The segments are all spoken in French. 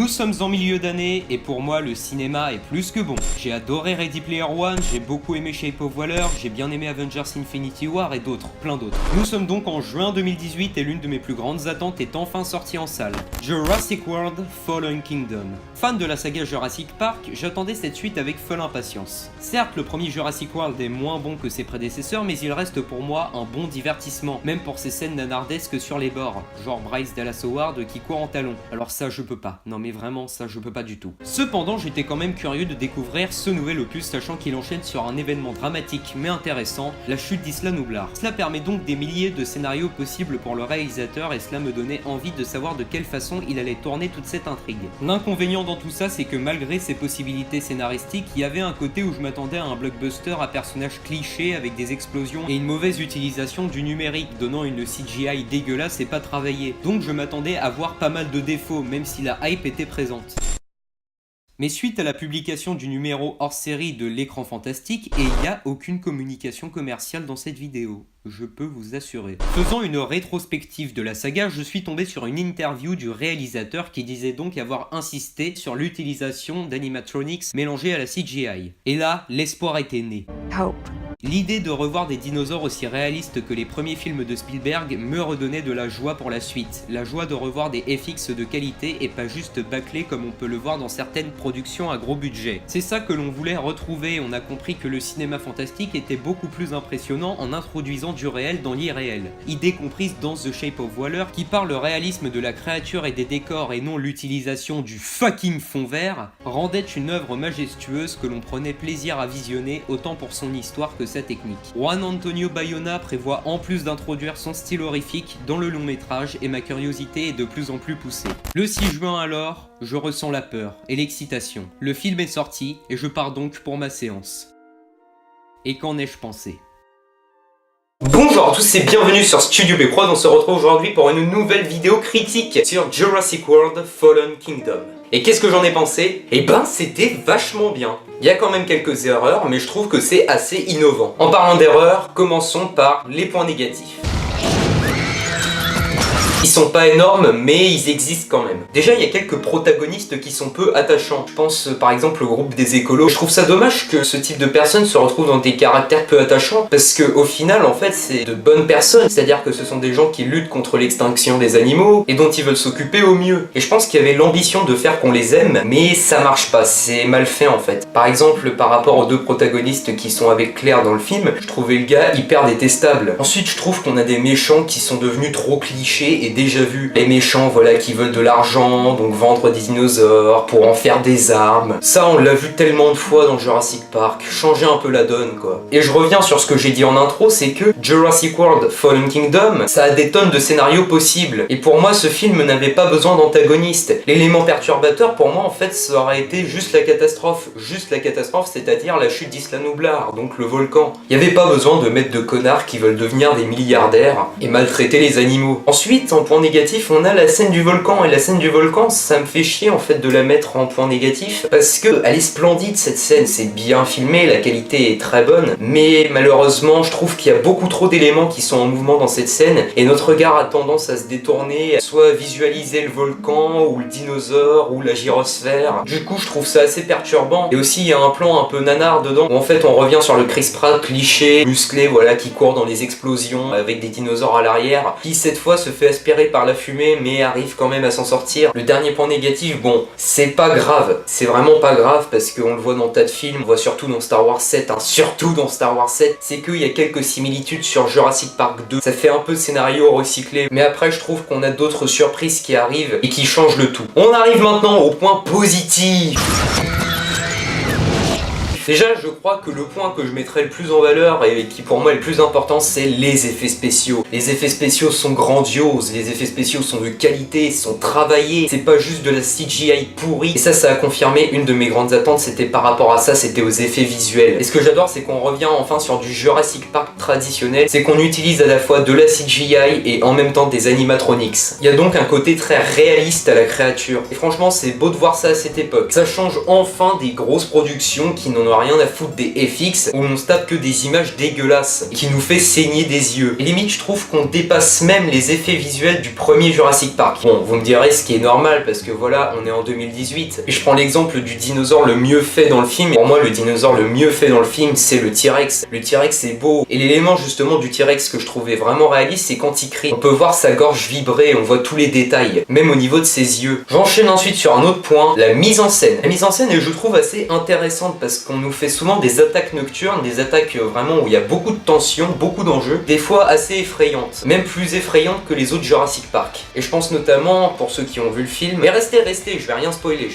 Nous sommes en milieu d'année et pour moi le cinéma est plus que bon. J'ai adoré Ready Player One, j'ai beaucoup aimé Shape of Water, j'ai bien aimé Avengers Infinity War et d'autres, plein d'autres. Nous sommes donc en juin 2018 et l'une de mes plus grandes attentes est enfin sortie en salle. Jurassic World Fallen Kingdom. Fan de la saga Jurassic Park, j'attendais cette suite avec folle impatience. Certes, le premier Jurassic World est moins bon que ses prédécesseurs, mais il reste pour moi un bon divertissement, même pour ses scènes nanardesques sur les bords, genre Bryce Dallas Howard qui court en talons. Alors ça je peux pas, non mais vraiment ça je peux pas du tout. Cependant j'étais quand même curieux de découvrir ce nouvel opus sachant qu'il enchaîne sur un événement dramatique mais intéressant, la chute d'Isla Nublar. Cela permet donc des milliers de scénarios possibles pour le réalisateur et cela me donnait envie de savoir de quelle façon il allait tourner toute cette intrigue. L'inconvénient dans tout ça c'est que malgré ses possibilités scénaristiques, il y avait un côté où je m'attendais à un blockbuster à personnages clichés avec des explosions et une mauvaise utilisation du numérique donnant une CGI dégueulasse et pas travaillée. Donc je m'attendais à voir pas mal de défauts même si la hype était présente. Mais suite à la publication du numéro hors série de l'écran fantastique, et il n'y a aucune communication commerciale dans cette vidéo, je peux vous assurer. Faisant une rétrospective de la saga, je suis tombé sur une interview du réalisateur qui disait donc avoir insisté sur l'utilisation d'animatronics mélangés à la CGI. Et là, l'espoir était né. Hope. L'idée de revoir des dinosaures aussi réalistes que les premiers films de Spielberg me redonnait de la joie pour la suite. La joie de revoir des FX de qualité et pas juste bâclés comme on peut le voir dans certaines productions à gros budget. C'est ça que l'on voulait retrouver, on a compris que le cinéma fantastique était beaucoup plus impressionnant en introduisant du réel dans l'irréel. Idée comprise dans The Shape of Water qui par le réalisme de la créature et des décors et non l'utilisation du fucking fond vert, rendait une œuvre majestueuse que l'on prenait plaisir à visionner autant pour son histoire que sa technique. Juan Antonio Bayona prévoit en plus d'introduire son style horrifique dans le long métrage et ma curiosité est de plus en plus poussée. Le 6 juin alors, je ressens la peur et l'excitation. Le film est sorti et je pars donc pour ma séance. Et qu'en ai-je pensé ? Bonjour à tous et bienvenue sur Studio B-Prod, on se retrouve aujourd'hui pour une nouvelle vidéo critique sur Jurassic World Fallen Kingdom. Et qu'est-ce que j'en ai pensé ? Eh ben c'était vachement bien. Il y a quand même quelques erreurs, mais je trouve que c'est assez innovant. En parlant d'erreurs, commençons par les points négatifs. Ils sont pas énormes, mais ils existent quand même. Déjà, il y a quelques protagonistes qui sont peu attachants. Je pense par exemple au groupe des écolos. Je trouve ça dommage que ce type de personnes se retrouvent dans des caractères peu attachants, parce que au final, en fait, c'est de bonnes personnes. C'est-à-dire que ce sont des gens qui luttent contre l'extinction des animaux et dont ils veulent s'occuper au mieux. Et je pense qu'il y avait l'ambition de faire qu'on les aime, mais ça marche pas. C'est mal fait en fait. Par exemple, par rapport aux deux protagonistes qui sont avec Claire dans le film, je trouvais le gars hyper détestable. Ensuite, je trouve qu'on a des méchants qui sont devenus trop clichés et déjà vu. Les méchants, voilà, qui veulent de l'argent, donc vendre des dinosaures pour en faire des armes. Ça, on l'a vu tellement de fois dans Jurassic Park. Changer un peu la donne, quoi. Et je reviens sur ce que j'ai dit en intro, c'est que Jurassic World Fallen Kingdom, ça a des tonnes de scénarios possibles. Et pour moi, ce film n'avait pas besoin d'antagoniste. L'élément perturbateur, pour moi, en fait, ça aurait été juste la catastrophe. Juste la catastrophe, c'est-à-dire la chute d'Isla Nublar, donc le volcan. Il n'y avait pas besoin de mettre de connards qui veulent devenir des milliardaires et maltraiter les animaux. Ensuite, en point négatif, on a la scène du volcan, et la scène du volcan, ça me fait chier en fait de la mettre en point négatif, parce que elle est splendide cette scène, c'est bien filmé, la qualité est très bonne, mais malheureusement je trouve qu'il y a beaucoup trop d'éléments qui sont en mouvement dans cette scène, et notre regard a tendance à se détourner, soit visualiser le volcan, ou le dinosaure, ou la gyrosphère. Du coup je trouve ça assez perturbant, et aussi il y a un plan un peu nanar dedans, où en fait on revient sur le Chris Pratt cliché, musclé, voilà, qui court dans les explosions, avec des dinosaures à l'arrière, qui cette fois se fait aspirer par la fumée mais arrive quand même à s'en sortir. Le dernier point négatif, bon, c'est pas grave, c'est vraiment pas grave parce qu'on le voit dans tas de films, on voit surtout dans Star Wars 7, surtout dans Star Wars 7, c'est qu'il y a quelques similitudes sur Jurassic Park 2, ça fait un peu scénario recyclé, mais après je trouve qu'on a d'autres surprises qui arrivent et qui changent le tout. On arrive maintenant au point positif. Déjà, je crois que le point que je mettrais le plus en valeur et qui pour moi est le plus important, c'est les effets spéciaux. Les effets spéciaux sont grandioses, les effets spéciaux sont de qualité, sont travaillés, c'est pas juste de la CGI pourrie. Et ça a confirmé une de mes grandes attentes, c'était par rapport à ça, c'était aux effets visuels. Et ce que j'adore, c'est qu'on revient enfin sur du Jurassic Park traditionnel, c'est qu'on utilise à la fois de la CGI et en même temps des animatronics. Il y a donc un côté très réaliste à la créature. Et franchement, c'est beau de voir ça à cette époque. Ça change enfin des grosses productions qui n'en a rien à foutre des FX, où on se tape que des images dégueulasses, qui nous fait saigner des yeux. Et limite, je trouve qu'on dépasse même les effets visuels du premier Jurassic Park. Bon, vous me direz ce qui est normal, parce que voilà, on est en 2018. Et je prends l'exemple du dinosaure le mieux fait dans le film. Pour moi, le dinosaure le mieux fait dans le film, c'est le T-Rex. Le T-Rex, c'est beau. Et l'élément justement du T-Rex que je trouvais vraiment réaliste, c'est quand il crie. On peut voir sa gorge vibrer, on voit tous les détails, même au niveau de ses yeux. J'enchaîne ensuite sur un autre point, la mise en scène. La mise en scène est, je trouve, assez intéressante parce qu'on nous fait souvent des attaques nocturnes, des attaques vraiment où il y a beaucoup de tension, beaucoup d'enjeux, des fois assez effrayantes, même plus effrayantes que les autres Jurassic Park. Et je pense notamment, pour ceux qui ont vu le film, mais restez, je vais rien spoiler,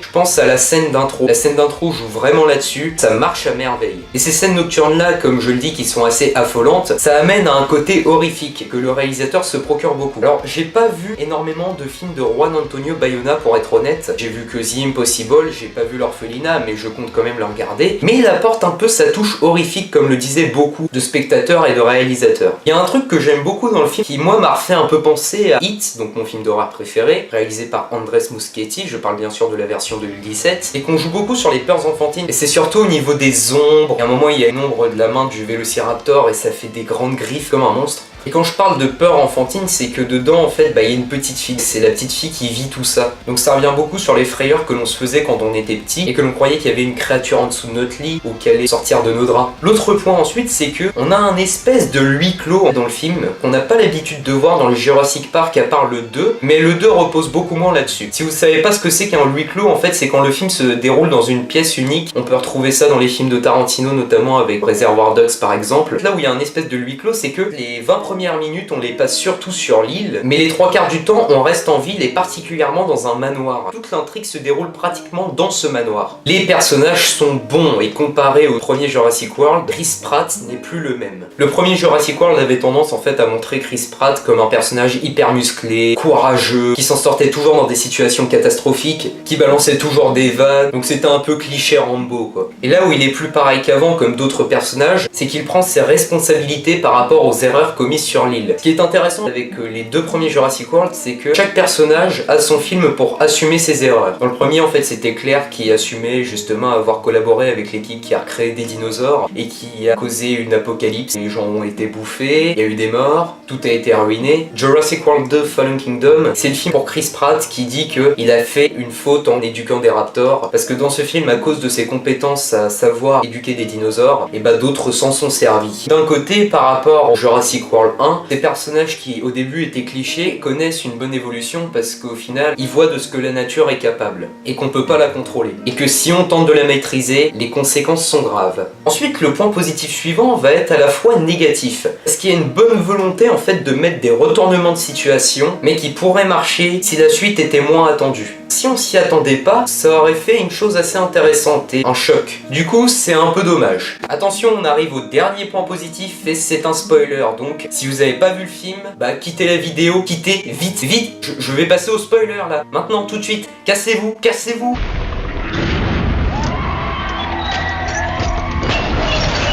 je pense à la scène d'intro. La scène d'intro joue vraiment là-dessus, ça marche à merveille. Et ces scènes nocturnes-là, comme je le dis, qui sont assez affolantes, ça amène à un côté horrifique que le réalisateur se procure beaucoup. Alors, j'ai pas vu énormément de films de Juan Antonio Bayona, pour être honnête. J'ai vu que The Impossible, j'ai pas vu l'Orphelinat, mais je compte quand même le regarder. Mais il apporte un peu sa touche horrifique, comme le disaient beaucoup de spectateurs et de réalisateurs. Il y a un truc que j'aime beaucoup dans le film, qui moi m'a refait un peu penser à It, donc mon film d'horreur préféré, réalisé par Andrés Muschietti, je parle bien sûr de la version 2017, et qu'on joue beaucoup sur les peurs enfantines. Et c'est surtout au niveau des ombres. Et à un moment, il y a une ombre de la main du Vélociraptor, et ça fait des grandes griffes comme un monstre. Et quand je parle de peur enfantine, c'est que dedans, en fait, il y a une petite fille. C'est la petite fille qui vit tout ça. Donc ça revient beaucoup sur les frayeurs que l'on se faisait quand on était petit et que l'on croyait qu'il y avait une créature en dessous de notre lit ou qu'elle allait sortir de nos draps. L'autre point ensuite, c'est que on a un espèce de huis clos dans le film qu'on n'a pas l'habitude de voir dans le Jurassic Park à part le 2, mais le 2 repose beaucoup moins là-dessus. Si vous savez pas ce que c'est qu'un huis clos, en fait, c'est quand le film se déroule dans une pièce unique. On peut retrouver ça dans les films de Tarantino, notamment avec Reservoir Dogs par exemple. Là où il y a un espèce de huis clos, c'est que les 20 premières minutes, on les passe surtout sur l'île, mais les 3/4 du temps, on reste en ville et particulièrement dans un manoir. Toute l'intrigue se déroule pratiquement dans ce manoir. Les personnages sont bons et comparé au premier Jurassic World, Chris Pratt n'est plus le même. Le premier Jurassic World avait tendance en fait à montrer Chris Pratt comme un personnage hyper musclé, courageux, qui s'en sortait toujours dans des situations catastrophiques, qui balançait toujours des vannes, donc c'était un peu cliché Rambo quoi. Et là où il est plus pareil qu'avant comme d'autres personnages, c'est qu'il prend ses responsabilités par rapport aux erreurs commises sur l'île. Ce qui est intéressant avec les deux premiers Jurassic World, c'est que chaque personnage a son film pour assumer ses erreurs. Dans le premier, en fait, c'était Claire qui assumait justement avoir collaboré avec l'équipe qui a recréé des dinosaures et qui a causé une apocalypse. Les gens ont été bouffés, il y a eu des morts, tout a été ruiné. Jurassic World 2 Fallen Kingdom, c'est le film pour Chris Pratt qui dit qu'il a fait une faute en éduquant des raptors, parce que dans ce film, à cause de ses compétences à savoir éduquer des dinosaures, et d'autres s'en sont servis. D'un côté, par rapport au Jurassic World 1, ces personnages qui au début étaient clichés connaissent une bonne évolution parce qu'au final ils voient de ce que la nature est capable et qu'on peut pas la contrôler et que si on tente de la maîtriser, les conséquences sont graves. Ensuite, le point positif suivant va être à la fois négatif parce qu'il y a une bonne volonté en fait de mettre des retournements de situation mais qui pourraient marcher si la suite était moins attendue. Si on s'y attendait pas, ça aurait fait une chose assez intéressante et un choc. Du coup, c'est un peu dommage. Attention, on arrive au dernier point positif et c'est un spoiler. Donc, si vous avez pas vu le film, quittez la vidéo, quittez vite, vite. Je vais passer au spoiler là. Maintenant, tout de suite. Cassez-vous, cassez-vous.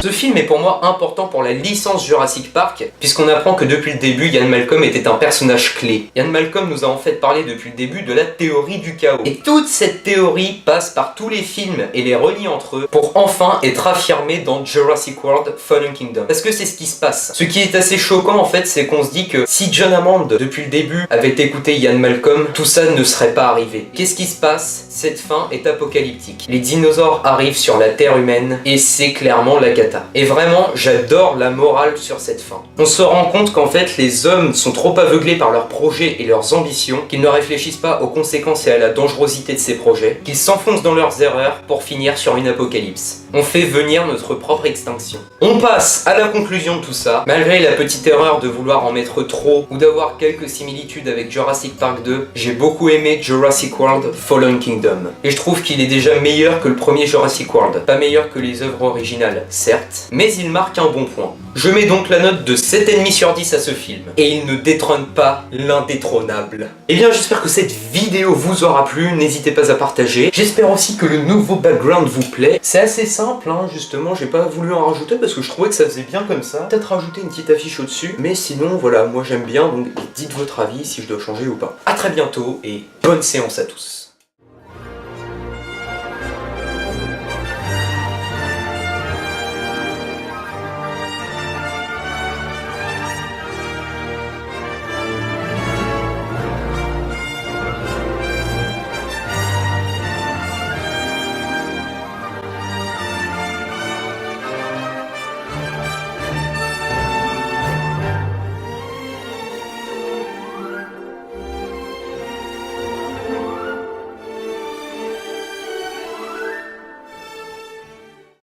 Ce film est pour moi important pour la licence Jurassic Park, puisqu'on apprend que depuis le début, Ian Malcolm était un personnage clé. Ian Malcolm nous a en fait parlé depuis le début de la théorie du chaos. Et toute cette théorie passe par tous les films et les relie entre eux pour enfin être affirmée dans Jurassic World Fallen Kingdom. Parce que c'est ce qui se passe. Ce qui est assez choquant en fait, c'est qu'on se dit que si John Hammond, depuis le début, avait écouté Ian Malcolm, tout ça ne serait pas arrivé. Qu'est-ce qui se passe? Cette fin est apocalyptique. Les dinosaures arrivent sur la terre humaine et c'est clairement la cata. Et vraiment, j'adore la morale sur cette fin. On se rend compte qu'en fait, les hommes sont trop aveuglés par leurs projets et leurs ambitions qu'ils ne réfléchissent pas aux conséquences et à la dangerosité de ces projets, qu'ils s'enfoncent dans leurs erreurs pour finir sur une apocalypse. On fait venir notre propre extinction. On passe à la conclusion de tout ça. Malgré la petite erreur de vouloir en mettre trop ou d'avoir quelques similitudes avec Jurassic Park 2, j'ai beaucoup aimé Jurassic World Fallen Kingdom. Et je trouve qu'il est déjà meilleur que le premier Jurassic World. Pas meilleur que les œuvres originales, certes, mais il marque un bon point. Je mets donc la note de 7,5 sur 10 à ce film. Et il ne détrône pas l'indétrônable. Et bien j'espère que cette vidéo vous aura plu, n'hésitez pas à partager. J'espère aussi que le nouveau background vous plaît. C'est assez simple, justement, j'ai pas voulu en rajouter parce que je trouvais que ça faisait bien comme ça. Peut-être rajouter une petite affiche au-dessus, mais sinon voilà, moi j'aime bien, donc dites votre avis si je dois changer ou pas. A très bientôt et bonne séance à tous.